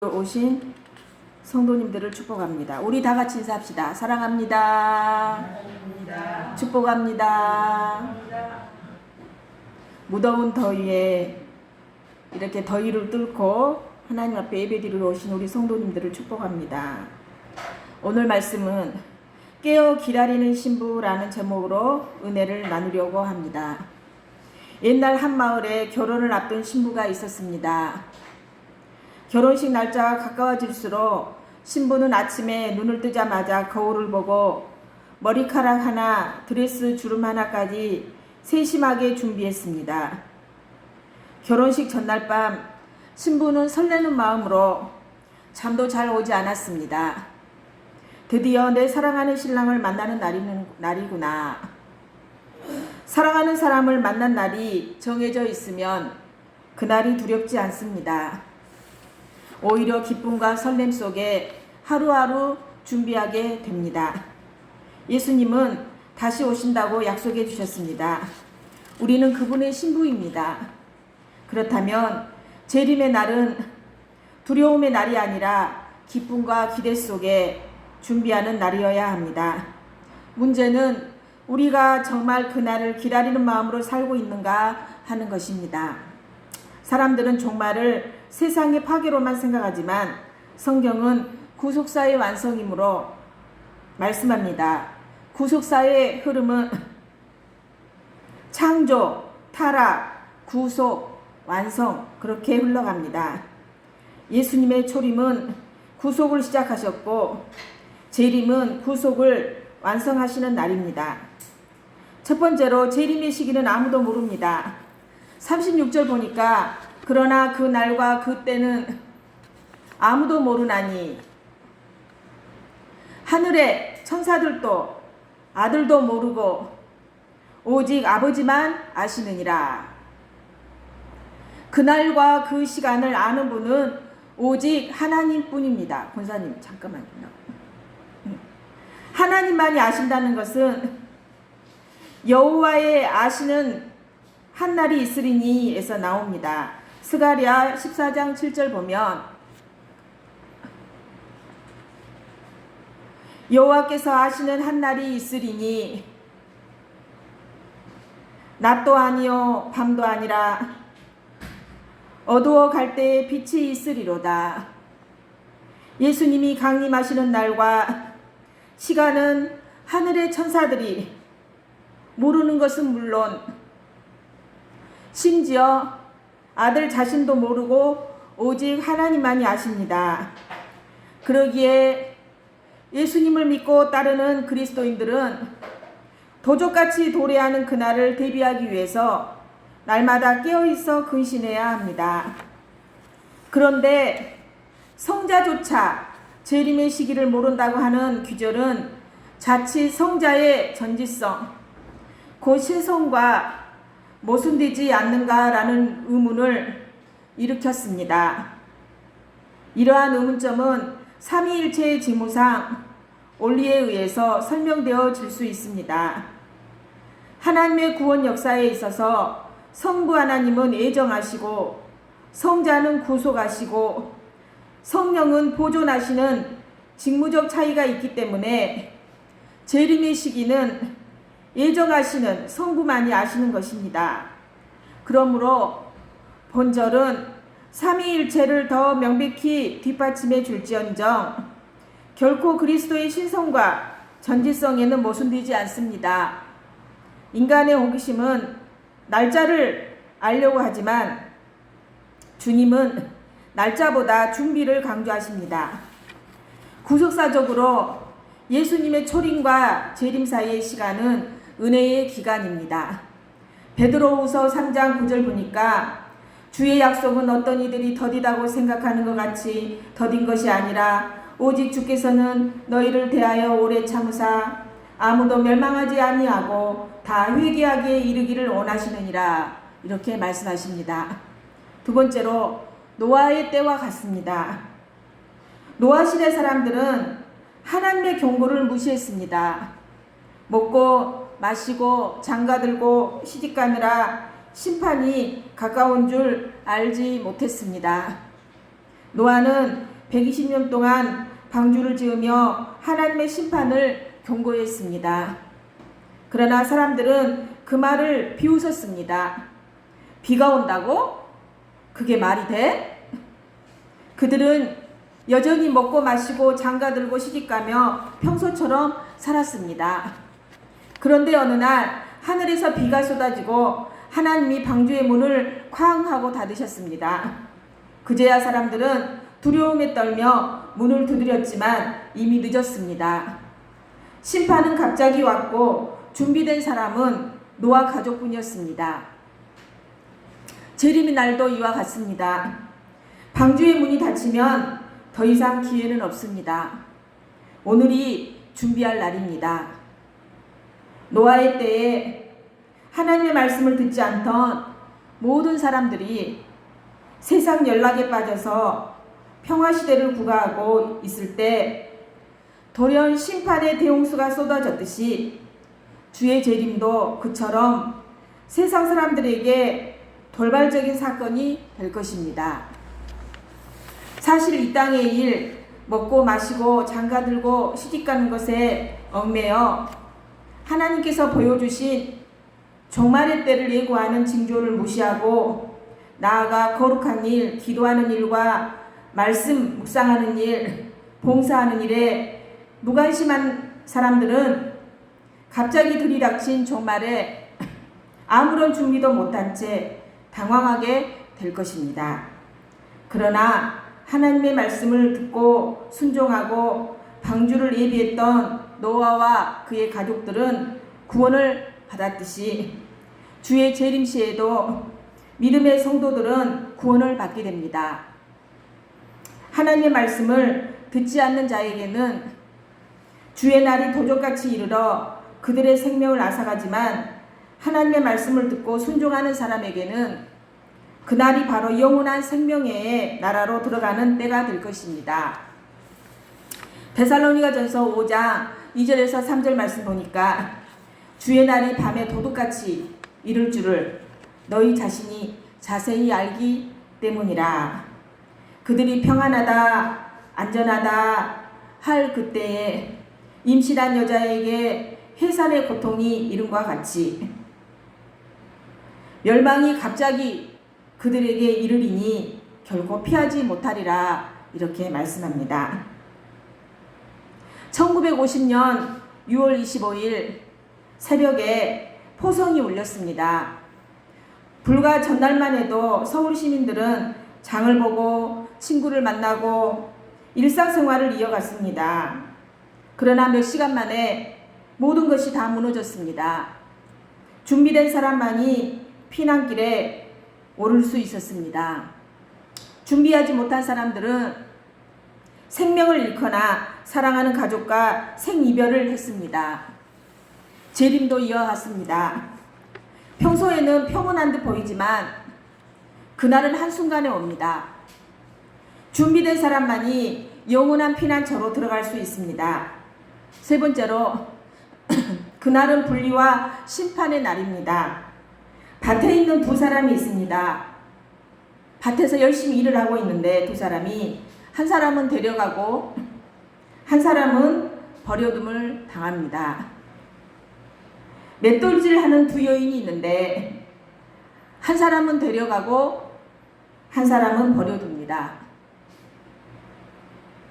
오신 성도님들을 축복합니다. 우리 다 같이 인사합시다. 사랑합니다. 축복합니다. 무더운 더위에 이렇게 더위를 뚫고 하나님 앞에 예배드리러 오신 우리 성도님들을 축복합니다. 오늘 말씀은 깨어 기다리는 신부라는 제목으로 은혜를 나누려고 합니다. 옛날 한 마을에 결혼을 앞둔 신부가 있었습니다. 결혼식 날짜가 가까워질수록 신부는 아침에 눈을 뜨자마자 거울을 보고 머리카락 하나, 드레스 주름 하나까지 세심하게 준비했습니다. 결혼식 전날 밤 신부는 설레는 마음으로 잠도 잘 오지 않았습니다. 드디어 내 사랑하는 신랑을 만나는 날이구나. 사랑하는 사람을 만난 날이 정해져 있으면 그날이 두렵지 않습니다. 오히려 기쁨과 설렘 속에 하루하루 준비하게 됩니다. 예수님은 다시 오신다고 약속해 주셨습니다. 우리는 그분의 신부입니다. 그렇다면 재림의 날은 두려움의 날이 아니라 기쁨과 기대 속에 준비하는 날이어야 합니다. 문제는 우리가 정말 그날을 기다리는 마음으로 살고 있는가 하는 것입니다. 사람들은 종말을 세상의 파괴로만 생각하지만 성경은 구속사의 완성이므로 말씀합니다. 구속사의 흐름은 창조, 타락, 구속, 완성 그렇게 흘러갑니다. 예수님의 초림은 구속을 시작하셨고 재림은 구속을 완성하시는 날입니다. 첫 번째로 재림의 시기는 아무도 모릅니다. 36절 보니까 그러나 그 날과 그 때는 아무도 모르나니 하늘의 천사들도 아들도 모르고 오직 아버지만 아시느니라. 그날과 그 시간을 아는 분은 오직 하나님뿐입니다. 권사님 잠깐만요. 하나님만이 아신다는 것은 여호와의 아시는 한 날이 있으리니에서 나옵니다. 스가랴 14장 7절 보면 여호와께서 아시는 한 날이 있으리니 낮도 아니요 밤도 아니라 어두워 갈 때에 빛이 있으리로다. 예수님이 강림하시는 날과 시간은 하늘의 천사들이 모르는 것은 물론 심지어 아들 자신도 모르고 오직 하나님만이 아십니다. 그러기에 예수님을 믿고 따르는 그리스도인들은 도적같이 도래하는 그날을 대비하기 위해서 날마다 깨어있어 근신해야 합니다. 그런데 성자조차 재림의 시기를 모른다고 하는 규절은 자칫 성자의 전지성, 곧 신성과 모순되지 않는가라는 의문을 일으켰습니다. 이러한 의문점은 삼위일체의 징후상 원리에 의해서 설명되어질 수 있습니다. 하나님의 구원 역사에 있어서 성부 하나님은 애정하시고 성자는 구속하시고 성령은 보존하시는 직무적 차이가 있기 때문에 재림의 시기는 예정하시는 성부만이 아시는 것입니다. 그러므로 본절은 삼위일체를 더 명백히 뒷받침해 줄지언정 결코 그리스도의 신성과 전지성에는 모순되지 않습니다. 인간의 호기심은 날짜를 알려고 하지만 주님은 날짜보다 준비를 강조하십니다. 구속사적으로 예수님의 초림과 재림 사이의 시간은 은혜의 기간입니다. 베드로후서 3장 9절 보니까 주의 약속은 어떤 이들이 더디다고 생각하는 것 같이 더딘 것이 아니라 오직 주께서는 너희를 대하여 오래 참으사 아무도 멸망하지 아니하고 다 회개하기에 이르기를 원하시느니라 이렇게 말씀하십니다. 두 번째로 노아의 때와 같습니다. 노아 시대 사람들은 하나님의 경고를 무시했습니다. 먹고 마시고 장가들고 시집가느라 심판이 가까운 줄 알지 못했습니다. 노아는 120년 동안 방주를 지으며 하나님의 심판을 경고했습니다. 그러나 사람들은 그 말을 비웃었습니다. 비가 온다고? 그게 말이 돼? 그들은 여전히 먹고 마시고 장가들고 시집가며 평소처럼 살았습니다. 그런데 어느 날 하늘에서 비가 쏟아지고 하나님이 방주의 문을 쾅 하고 닫으셨습니다. 그제야 사람들은 두려움에 떨며 문을 두드렸지만 이미 늦었습니다. 심판은 갑자기 왔고 준비된 사람은 노아 가족뿐이었습니다. 재림의 날도 이와 같습니다. 방주의 문이 닫히면 더 이상 기회는 없습니다. 오늘이 준비할 날입니다. 노아의 때에 하나님의 말씀을 듣지 않던 모든 사람들이 세상 연락에 빠져서 평화시대를 구가하고 있을 때 돌연 심판의 대홍수가 쏟아졌듯이 주의 재림도 그처럼 세상 사람들에게 돌발적인 사건이 될 것입니다. 사실 이 땅의 일, 먹고 마시고 장가들고 시집가는 것에 얽매여 하나님께서 보여주신 종말의 때를 예고하는 징조를 무시하고 나아가 거룩한 일, 기도하는 일과 말씀 묵상하는 일, 봉사하는 일에 무관심한 사람들은 갑자기 들이닥친 종말에 아무런 준비도 못한 채 당황하게 될 것입니다. 그러나 하나님의 말씀을 듣고 순종하고 방주를 예비했던 노아와 그의 가족들은 구원을 받았듯이 주의 재림 시에도 믿음의 성도들은 구원을 받게 됩니다. 하나님의 말씀을 듣지 않는 자에게는 주의 날이 도적같이 이르러 그들의 생명을 앗아가지만 하나님의 말씀을 듣고 순종하는 사람에게는 그날이 바로 영원한 생명의 나라로 들어가는 때가 될 것입니다. 데살로니가전서 5장 2절에서 3절 말씀 보니까 주의 날이 밤에 도둑같이 이를 줄을 너희 자신이 자세히 알기 때문이라. 그들이 평안하다 안전하다 할 그때에 임신한 여자에게 해산의 고통이 이름과 같이 멸망이 갑자기 그들에게 이르리니 결코 피하지 못하리라 이렇게 말씀합니다. 1950년 6월 25일 새벽에 포성이 울렸습니다. 불과 전날만 해도 서울 시민들은 장을 보고 친구를 만나고 일상생활을 이어갔습니다. 그러나 몇 시간 만에 모든 것이 다 무너졌습니다. 준비된 사람만이 피난길에 오를 수 있었습니다. 준비하지 못한 사람들은 생명을 잃거나 사랑하는 가족과 생이별을 했습니다. 재림도 이와 같습니다. 평소에는 평온한 듯 보이지만 그날은 한순간에 옵니다. 준비된 사람만이 영원한 피난처로 들어갈 수 있습니다. 세 번째로 그날은 분리와 심판의 날입니다. 밭에 있는 두 사람이 있습니다. 밭에서 열심히 일을 하고 있는데 두 사람이 한 사람은 데려가고 한 사람은 버려둠을 당합니다. 맷돌질하는 두 여인이 있는데 한 사람은 데려가고 한 사람은 버려둡니다.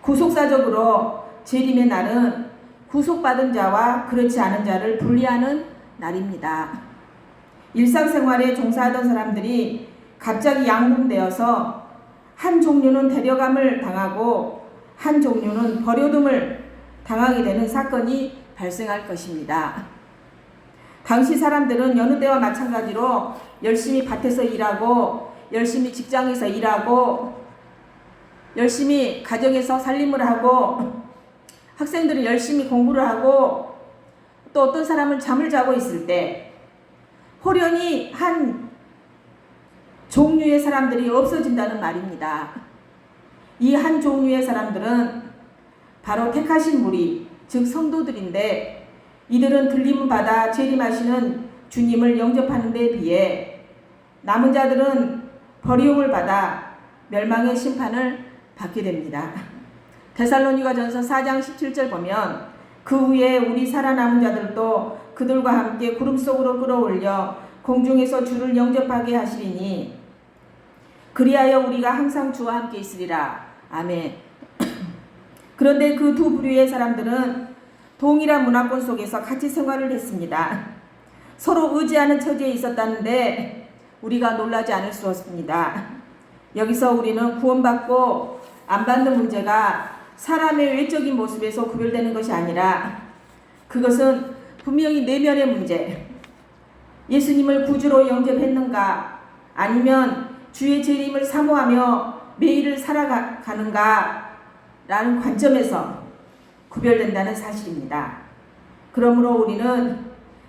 구속사적으로 재림의 날은 구속받은 자와 그렇지 않은 자를 분리하는 날입니다. 일상생활에 종사하던 사람들이 갑자기 양분되어서 한 종류는 데려감을 당하고 한 종류는 버려둠을 당하게 되는 사건이 발생할 것입니다. 당시 사람들은 여느 때와 마찬가지로 열심히 밭에서 일하고 열심히 직장에서 일하고 열심히 가정에서 살림을 하고 학생들은 열심히 공부를 하고 또 어떤 사람은 잠을 자고 있을 때 호련히 한 종류의 사람들이 없어진다는 말입니다. 이 한 종류의 사람들은 바로 택하신 무리, 즉 성도들인데 이들은 들림을 받아 재림하시는 주님을 영접하는 데 비해 남은 자들은 버리움을 받아 멸망의 심판을 받게 됩니다. 데살로니가전서 4장 17절 보면 그 후에 우리 살아남은 자들도 그들과 함께 구름 속으로 끌어올려 공중에서 주를 영접하게 하시리니 그리하여 우리가 항상 주와 함께 있으리라. 아멘. 그런데 그 두 부류의 사람들은 동일한 문화권 속에서 같이 생활을 했습니다. 서로 의지하는 처지에 있었다는데 우리가 놀라지 않을 수 없습니다. 여기서 우리는 구원받고 안 받는 문제가 사람의 외적인 모습에서 구별되는 것이 아니라 그것은 분명히 내면의 문제, 예수님을 구주로 영접했는가 아니면 주의 재림을 사모하며 매일을 살아가는가 라는 관점에서 구별된다는 사실입니다. 그러므로 우리는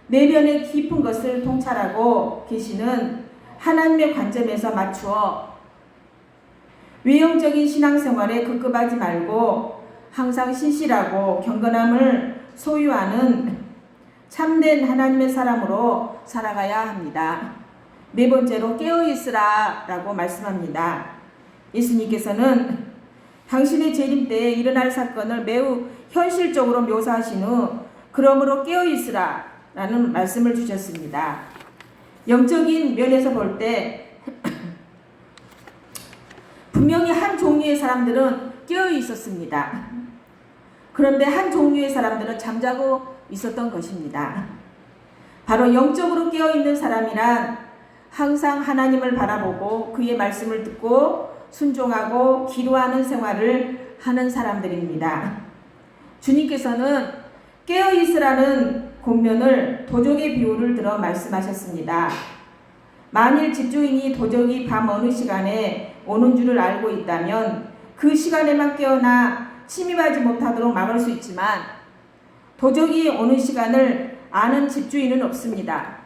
내면의 깊은 것을 통찰하고 계시는 하나님의 관점에서 맞추어 외형적인 신앙생활에 급급하지 말고 항상 신실하고 경건함을 소유하는 참된 하나님의 사람으로 살아가야 합니다. 네 번째로 깨어있으라 라고 말씀합니다. 예수님께서는 당신의 재림 때에 일어날 사건을 매우 현실적으로 묘사하신 후 그러므로 깨어있으라 라는 말씀을 주셨습니다. 영적인 면에서 볼 때 분명히 한 종류의 사람들은 깨어 있었습니다. 그런데 한 종류의 사람들은 잠자고 있었던 것입니다. 바로 영적으로 깨어 있는 사람이란 항상 하나님을 바라보고 그의 말씀을 듣고 순종하고 기도하는 생활을 하는 사람들입니다. 주님께서는 깨어 있으라는 권면을 도적의 비유를 들어 말씀하셨습니다. 만일 집주인이 도적이 밤 어느 시간에 오는 줄을 알고 있다면 그 시간에만 깨어나 침입하지 못하도록 막을 수 있지만 도적이 오는 시간을 아는 집주인은 없습니다.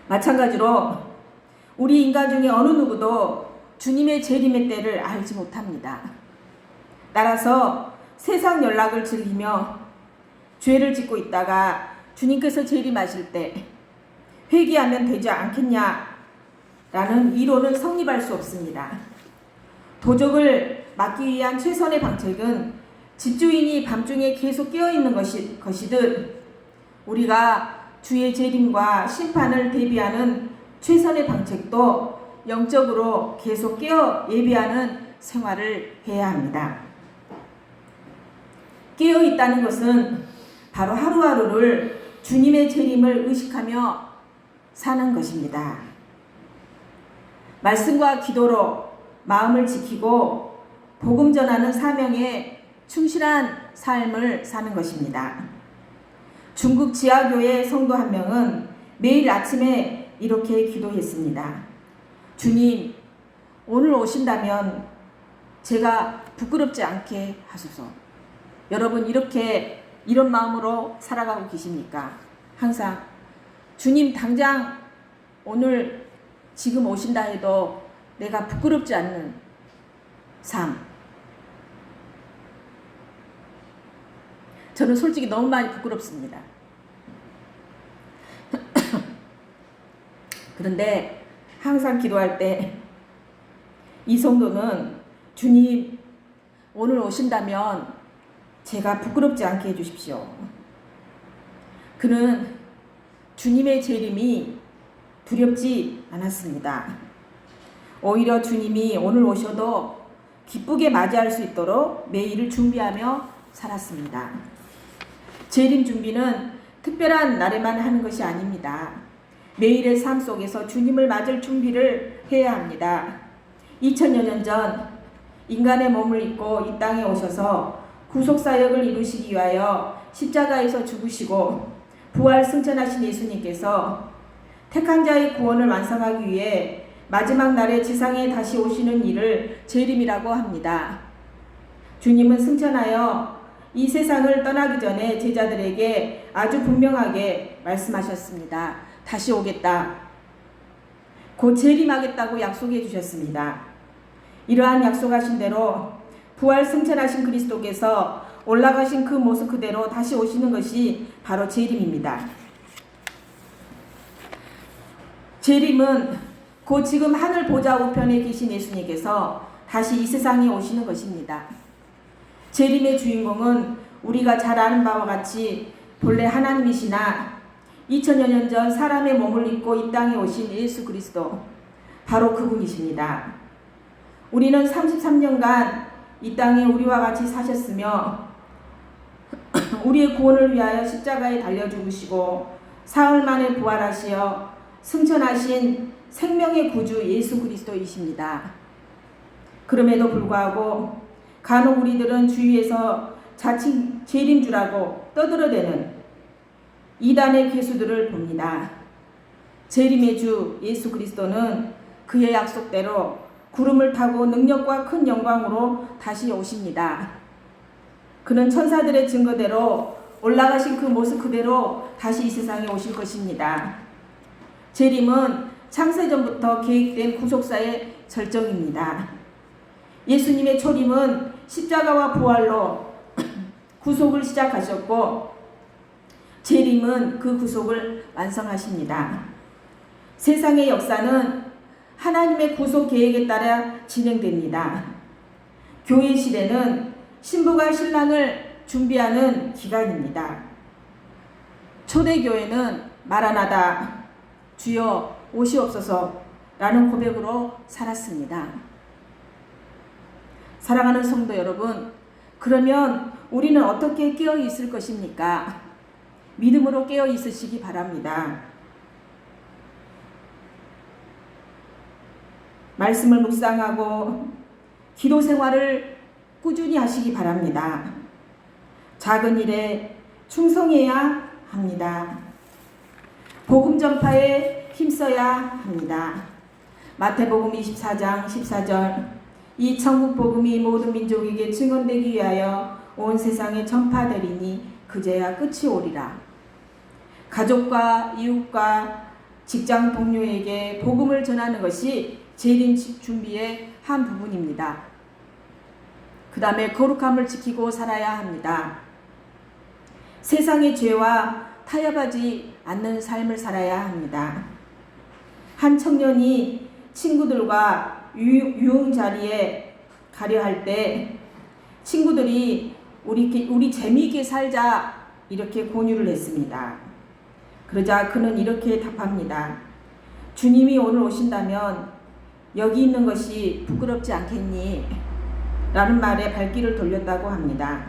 마찬가지로 우리 인간 중에 어느 누구도 주님의 재림의 때를 알지 못합니다. 따라서 세상 연락을 즐기며 죄를 짓고 있다가 주님께서 재림하실 때 회개하면 되지 않겠냐라는 이론은 성립할 수 없습니다. 도적을 막기 위한 최선의 방책은 집주인이 밤중에 계속 깨어있는 것이듯 우리가 주의 재림과 심판을 대비하는 최선의 방책도 영적으로 계속 깨어 예비하는 생활을 해야 합니다. 깨어 있다는 것은 바로 하루하루를 주님의 재림을 의식하며 사는 것입니다. 말씀과 기도로 마음을 지키고 복음 전하는 사명에 충실한 삶을 사는 것입니다. 중국 지하교회 성도 한 명은 매일 아침에 이렇게 기도했습니다. 주님, 오늘 오신다면 제가 부끄럽지 않게 하소서. 여러분 이런 마음으로 살아가고 계십니까? 항상 주님 당장 오늘 지금 오신다 해도 내가 부끄럽지 않는 삶. 저는 솔직히 너무 많이 부끄럽습니다. 그런데 항상 기도할 때 이 성도는 주님 오늘 오신다면 제가 부끄럽지 않게 해주십시오. 그는 주님의 재림이 두렵지 않았습니다. 오히려 주님이 오늘 오셔도 기쁘게 맞이할 수 있도록 매일을 준비하며 살았습니다. 재림 준비는 특별한 날에만 하는 것이 아닙니다. 매일의 삶 속에서 주님을 맞을 준비를 해야 합니다. 2000여 년 전 인간의 몸을 입고 이 땅에 오셔서 구속사역을 이루시기 위하여 십자가에서 죽으시고 부활 승천하신 예수님께서 택한 자의 구원을 완성하기 위해 마지막 날에 지상에 다시 오시는 일을 재림이라고 합니다. 주님은 승천하여 이 세상을 떠나기 전에 제자들에게 아주 분명하게 말씀하셨습니다. 다시 오겠다. 곧 재림하겠다고 약속해 주셨습니다. 이러한 약속하신 대로 부활 승천하신 그리스도께서 올라가신 그 모습 그대로 다시 오시는 것이 바로 재림입니다. 재림은 곧 지금 하늘 보좌 우편에 계신 예수님께서 다시 이 세상에 오시는 것입니다. 재림의 주인공은 우리가 잘 아는 바와 같이 본래 하나님이시나 2000여 년 전 사람의 몸을 입고 이 땅에 오신 예수 그리스도, 바로 그분이십니다. 우리는 33년간 이 땅에 우리와 같이 사셨으며 우리의 구원을 위하여 십자가에 달려 죽으시고 사흘 만에 부활하시어 승천하신 생명의 구주 예수 그리스도이십니다. 그럼에도 불구하고 간혹 우리들은 주위에서 자칭 재림주라고 떠들어대는 이단의 괴수들을 봅니다. 재림의 주 예수 그리스도는 그의 약속대로 구름을 타고 능력과 큰 영광으로 다시 오십니다. 그는 천사들의 증거대로 올라가신 그 모습 그대로 다시 이 세상에 오실 것입니다. 재림은 창세전부터 계획된 구속사의 절정입니다. 예수님의 초림은 십자가와 부활로 구속을 시작하셨고 재림은 그 구속을 완성하십니다. 세상의 역사는 하나님의 구속 계획에 따라 진행됩니다. 교회 시대는 신부가 신랑을 준비하는 기간입니다. 초대교회는 마라나다, 주여 오시옵소서 라는 고백으로 살았습니다. 사랑하는 성도 여러분, 그러면 우리는 어떻게 깨어 있을 것입니까? 믿음으로 깨어 있으시기 바랍니다. 말씀을 묵상하고 기도 생활을 꾸준히 하시기 바랍니다. 작은 일에 충성해야 합니다. 복음 전파에 힘써야 합니다. 마태복음 24장 14절, 이 천국 복음이 모든 민족에게 증언되기 위하여 온 세상에 전파되리니 그제야 끝이 오리라. 가족과 이웃과 직장 동료에게 복음을 전하는 것이 재림 준비의 한 부분입니다. 그 다음에 거룩함을 지키고 살아야 합니다. 세상의 죄와 타협하지 않는 삶을 살아야 합니다. 한 청년이 친구들과 유흥 자리에 가려 할 때 친구들이 우리 재미있게 살자 이렇게 권유를 했습니다. 그러자 그는 이렇게 답합니다. 주님이 오늘 오신다면 여기 있는 것이 부끄럽지 않겠니? 라는 말에 발길을 돌렸다고 합니다.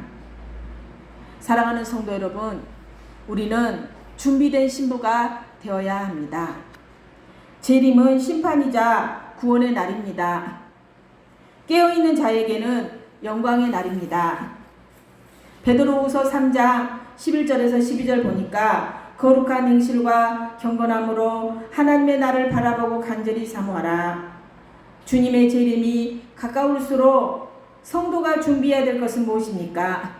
사랑하는 성도 여러분, 우리는 준비된 신부가 되어야 합니다. 재림은 심판이자 구원의 날입니다. 깨어있는 자에게는 영광의 날입니다. 베드로후서 3장 11절에서 12절 보니까 거룩한 행실과 경건함으로 하나님의 날을 바라보고 간절히 사모하라. 주님의 재림이 가까울수록 성도가 준비해야 될 것은 무엇입니까?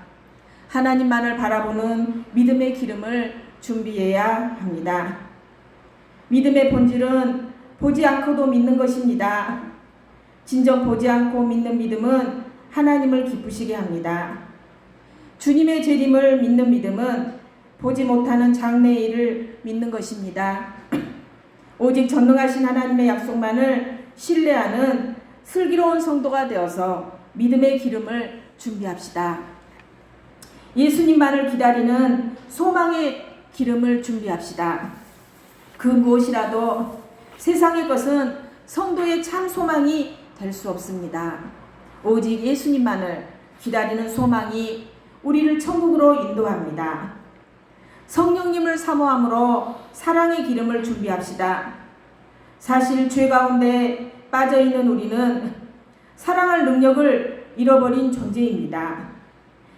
하나님만을 바라보는 믿음의 기름을 준비해야 합니다. 믿음의 본질은 보지 않고도 믿는 것입니다. 진정 보지 않고 믿는 믿음은 하나님을 기쁘시게 합니다. 주님의 재림을 믿는 믿음은 보지 못하는 장래의 일을 믿는 것입니다. 오직 전능하신 하나님의 약속만을 신뢰하는 슬기로운 성도가 되어서 믿음의 기름을 준비합시다. 예수님만을 기다리는 소망의 기름을 준비합시다. 그 무엇이라도 세상의 것은 성도의 참 소망이 될 수 없습니다. 오직 예수님만을 기다리는 소망이 우리를 천국으로 인도합니다. 성령님을 사모함으로 사랑의 기름을 준비합시다. 사실 죄 가운데 빠져있는 우리는 사랑할 능력을 잃어버린 존재입니다.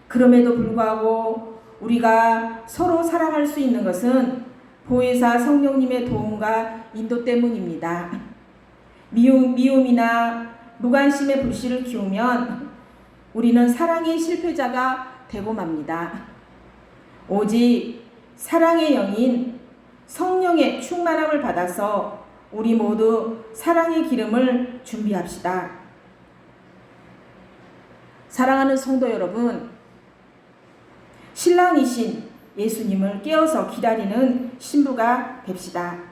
그럼에도 불구하고 우리가 서로 사랑할 수 있는 것은 보혜사 성령님의 도움과 인도 때문입니다. 미움이나 무관심의 불씨를 키우면 우리는 사랑의 실패자가 되고 맙니다. 오직 사랑의 영인 성령의 충만함을 받아서 우리 모두 사랑의 기름을 준비합시다. 사랑하는 성도 여러분, 신랑이신 예수님을 깨어서 기다리는 신부가 됩시다.